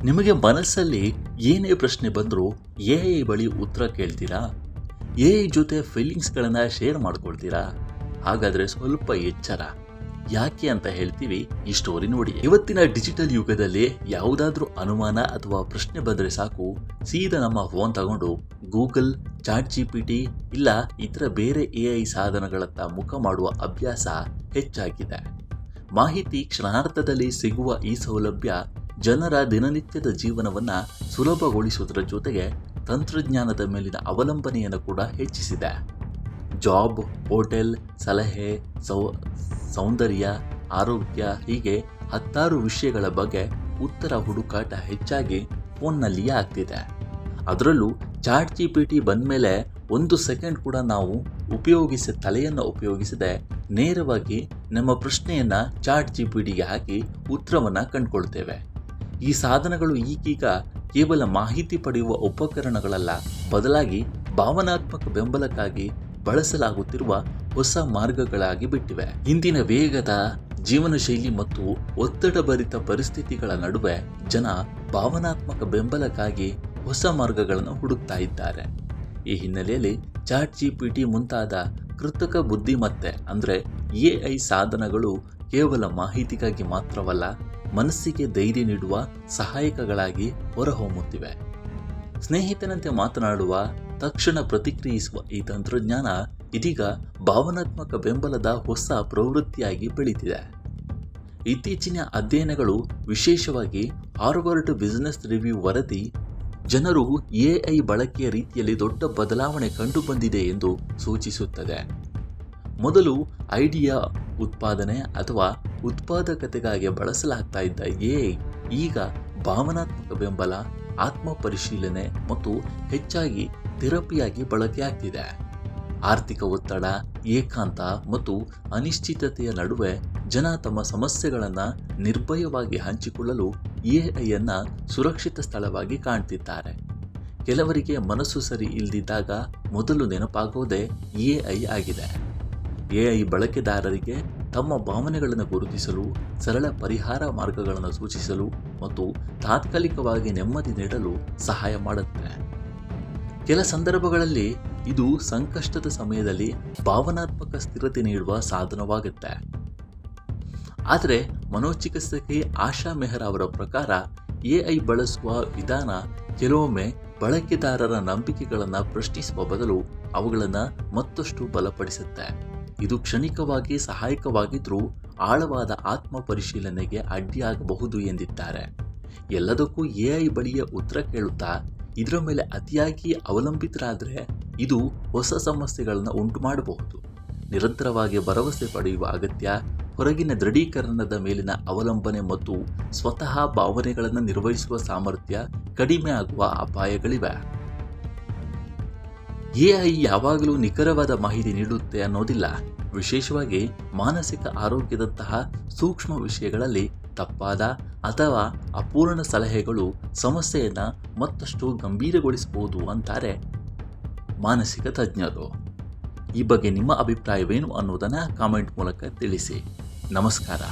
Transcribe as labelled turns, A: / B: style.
A: ನಿಮಗೆ ಮನಸ್ಸಲ್ಲಿ ಏನೇ ಪ್ರಶ್ನೆ ಬಂದರೂ ಎಐ ಬಳಿ ಉತ್ತರ ಕೇಳ್ತೀರಾ? ಎಐ ಜೊತೆ ಫೀಲಿಂಗ್ಸ್ಗಳನ್ನು ಶೇರ್ ಮಾಡ್ಕೊಳ್ತೀರಾ? ಹಾಗಾದರೆ ಸ್ವಲ್ಪ ಎಚ್ಚರ. ಯಾಕೆ ಅಂತ ಹೇಳ್ತೀವಿ, ಈ ಸ್ಟೋರಿ ನೋಡಿ. ಇವತ್ತಿನ ಡಿಜಿಟಲ್ ಯುಗದಲ್ಲಿ ಯಾವುದಾದ್ರೂ ಅನುಮಾನ ಅಥವಾ ಪ್ರಶ್ನೆ ಬಂದರೆ ಸಾಕು, ಸೀದಾ ನಮ್ಮ ಫೋನ್ ತಗೊಂಡು ಗೂಗಲ್, ಚಾಟ್ ಜಿಪಿಟಿ ಇಲ್ಲ ಇತರ ಬೇರೆ ಎಐ ಸಾಧನಗಳತ್ತ ಮುಖ ಮಾಡುವ ಅಭ್ಯಾಸ ಹೆಚ್ಚಾಗಿದೆ. ಮಾಹಿತಿ ಕ್ಷಣಾರ್ಧದಲ್ಲಿ ಸಿಗುವ ಈ ಸೌಲಭ್ಯ ಜನರ ದಿನನಿತ್ಯದ ಜೀವನವನ್ನು ಸುಲಭಗೊಳಿಸುವುದರ ಜೊತೆಗೆ ತಂತ್ರಜ್ಞಾನದ ಮೇಲಿನ ಅವಲಂಬನೆಯನ್ನು ಕೂಡ ಹೆಚ್ಚಿಸಿದೆ. ಜಾಬ್, ಹೋಟೆಲ್, ಸಲಹೆ, ಸೌಂದರ್ಯ, ಆರೋಗ್ಯ ಹೀಗೆ ಹತ್ತಾರು ವಿಷಯಗಳ ಬಗ್ಗೆ ಉತ್ತರ ಹುಡುಕಾಟ ಹೆಚ್ಚಾಗಿ ಫೋನ್ನಲ್ಲಿಯೇ ಆಗ್ತಿದೆ. ಅದರಲ್ಲೂ ಚಾಟ್ ಜಿಪಿಟಿ ಬಂದಮೇಲೆ 1 ಸೆಕೆಂಡ್ ಕೂಡ ನಾವು ತಲೆಯನ್ನು ಉಪಯೋಗಿಸದೆ ನೇರವಾಗಿ ನಮ್ಮ ಪ್ರಶ್ನೆಯನ್ನು ಚಾಟ್ ಜಿಪಿಟಿಗೆ ಹಾಕಿ ಉತ್ತರವನ್ನು ಕಂಡುಕೊಳ್ತೇವೆ. ಈ ಸಾಧನಗಳು ಈಗೀಗ ಕೇವಲ ಮಾಹಿತಿ ಪಡೆಯುವ ಉಪಕರಣಗಳಲ್ಲ, ಬದಲಾಗಿ ಭಾವನಾತ್ಮಕ ಬೆಂಬಲಕ್ಕಾಗಿ ಬಳಸಲಾಗುತ್ತಿರುವ ಹೊಸ ಮಾರ್ಗಗಳಾಗಿ ಬಿಟ್ಟಿವೆ. ಇಂದಿನ ವೇಗದ ಜೀವನ ಶೈಲಿ ಮತ್ತು ಒತ್ತಡಭರಿತ ಪರಿಸ್ಥಿತಿಗಳ ನಡುವೆ ಜನ ಭಾವನಾತ್ಮಕ ಬೆಂಬಲಕ್ಕಾಗಿ ಹೊಸ ಮಾರ್ಗಗಳನ್ನು ಹುಡುಕ್ತಾ ಇದ್ದಾರೆ. ಈ ಹಿನ್ನೆಲೆಯಲ್ಲಿ ಚಾಟ್ ಜಿಪಿಟಿ ಮುಂತಾದ ಕೃತಕ ಬುದ್ಧಿಮತ್ತೆ ಅಂದರೆ ಎಐ ಸಾಧನಗಳು ಕೇವಲ ಮಾಹಿತಿಗಾಗಿ ಮಾತ್ರವಲ್ಲ, ಮನಸ್ಸಿಗೆ ಧೈರ್ಯ ನೀಡುವ ಸಹಾಯಕಗಳಾಗಿ ಹೊರಹೊಮ್ಮುತ್ತಿವೆ. ಸ್ನೇಹಿತನಂತೆ ಮಾತನಾಡುವ, ತಕ್ಷಣ ಪ್ರತಿಕ್ರಿಯಿಸುವ ಈ ತಂತ್ರಜ್ಞಾನ ಇದೀಗ ಭಾವನಾತ್ಮಕ ಬೆಂಬಲದ ಹೊಸ ಪ್ರವೃತ್ತಿಯಾಗಿ ಬೆಳೀತಿದೆ. ಇತ್ತೀಚಿನ ಅಧ್ಯಯನಗಳು, ವಿಶೇಷವಾಗಿ ಹಾರ್ವರ್ಡ್ ಬಿಸಿನೆಸ್ ರಿವ್ಯೂ ವರದಿ, ಜನರು ಎಐ ಬಳಕೆಯ ರೀತಿಯಲ್ಲಿ ದೊಡ್ಡ ಬದಲಾವಣೆ ಕಂಡುಬಂದಿದೆ ಎಂದು ಸೂಚಿಸುತ್ತದೆ. ಮೊದಲು ಐಡಿಯಾ ಉತ್ಪಾದನೆ ಅಥವಾ ಉತ್ಪಾದಕತೆಗಾಗಿ ಬಳಸಲಾಗ್ತಾ ಇದ್ದ ಎಐ ಈಗ ಭಾವನಾತ್ಮಕ ಬೆಂಬಲ, ಆತ್ಮ ಪರಿಶೀಲನೆ ಮತ್ತು ಹೆಚ್ಚಾಗಿ ಥೆರಪಿಯಾಗಿ ಬಳಕೆಯಾಗ್ತಿದೆ. ಆರ್ಥಿಕ ಒತ್ತಡ, ಏಕಾಂತ ಮತ್ತು ಅನಿಶ್ಚಿತತೆಯ ನಡುವೆ ಜನ ತಮ್ಮ ಸಮಸ್ಯೆಗಳನ್ನು ನಿರ್ಭಯವಾಗಿ ಹಂಚಿಕೊಳ್ಳಲು ಎಐಯನ್ನು ಸುರಕ್ಷಿತ ಸ್ಥಳವಾಗಿ ಕಾಣ್ತಿದ್ದಾರೆ. ಕೆಲವರಿಗೆ ಮನಸ್ಸು ಸರಿ ಇಲ್ಲದಿದ್ದಾಗ ಮೊದಲು ನೆನಪಾಗೋದೇ ಎಐ ಆಗಿದೆ. ಎಐ ಬಳಕೆದಾರರಿಗೆ ತಮ್ಮ ಭಾವನೆಗಳನ್ನು ಗುರುತಿಸಲು, ಸರಳ ಪರಿಹಾರ ಮಾರ್ಗಗಳನ್ನು ಸೂಚಿಸಲು ಮತ್ತು ತಾತ್ಕಾಲಿಕವಾಗಿ ನೆಮ್ಮದಿ ನೀಡಲು ಸಹಾಯ ಮಾಡುತ್ತೆ. ಕೆಲ ಸಂದರ್ಭಗಳಲ್ಲಿ ಇದು ಸಂಕಷ್ಟದ ಸಮಯದಲ್ಲಿ ಭಾವನಾತ್ಮಕ ಸ್ಥಿರತೆ ನೀಡುವ ಸಾಧನವಾಗುತ್ತೆ. ಆದರೆ ಮನೋಚಿಕಿತ್ಸಕಿ ಆಶಾ ಮೆಹ್ರಾ ಅವರ ಪ್ರಕಾರ ಎಐ ಬಳಸುವ ವಿಧಾನ ಕೆಲವೊಮ್ಮೆ ಬಳಕೆದಾರರ ನಂಬಿಕೆಗಳನ್ನು ಪ್ರಶ್ನಿಸುವ ಬದಲು ಅವುಗಳನ್ನು ಮತ್ತಷ್ಟು ಬಲಪಡಿಸುತ್ತೆ. ಇದು ಕ್ಷಣಿಕವಾಗಿ ಸಹಾಯಕವಾಗಿದ್ದರೂ ಆಳವಾದ ಆತ್ಮ ಪರಿಶೀಲನೆಗೆ ಅಡ್ಡಿಯಾಗಬಹುದು ಎಂದಿದ್ದಾರೆ. ಎಲ್ಲದಕ್ಕೂ ಎಐ ಬಳಿಯ ಉತ್ತರ ಕೇಳುತ್ತಾ ಇದರ ಮೇಲೆ ಅತಿಯಾಗಿ ಅವಲಂಬಿತರಾದರೆ ಇದು ಹೊಸ ಸಮಸ್ಯೆಗಳನ್ನು ಉಂಟು ಮಾಡಬಹುದು. ನಿರಂತರವಾಗಿ ಭರವಸೆ ಪಡೆಯುವ ಅಗತ್ಯ, ಹೊರಗಿನ ದೃಢೀಕರಣದ ಮೇಲಿನ ಅವಲಂಬನೆ ಮತ್ತು ಸ್ವತಃ ಭಾವನೆಗಳನ್ನು ನಿರ್ವಹಿಸುವ ಸಾಮರ್ಥ್ಯ ಕಡಿಮೆ ಆಗುವ ಅಪಾಯಗಳಿವೆ. ಎಐ ಯಾವಾಗಲೂ ನಿಖರವಾದ ಮಾಹಿತಿ ನೀಡುತ್ತೆ ಅನ್ನೋದಿಲ್ಲ. ವಿಶೇಷವಾಗಿ ಮಾನಸಿಕ ಆರೋಗ್ಯದಂತಹ ಸೂಕ್ಷ್ಮ ವಿಷಯಗಳಲ್ಲಿ ತಪ್ಪಾದ ಅಥವಾ ಅಪೂರ್ಣ ಸಲಹೆಗಳು ಸಮಸ್ಯೆಯನ್ನು ಮತ್ತಷ್ಟು ಗಂಭೀರಗೊಳಿಸಬಹುದು ಅಂತಾರೆ ಮಾನಸಿಕ ತಜ್ಞರು. ಈ ಬಗ್ಗೆ ನಿಮ್ಮ ಅಭಿಪ್ರಾಯವೇನು ಅನ್ನೋದನ್ನು ಕಾಮೆಂಟ್ ಮೂಲಕ ತಿಳಿಸಿ. ನಮಸ್ಕಾರ.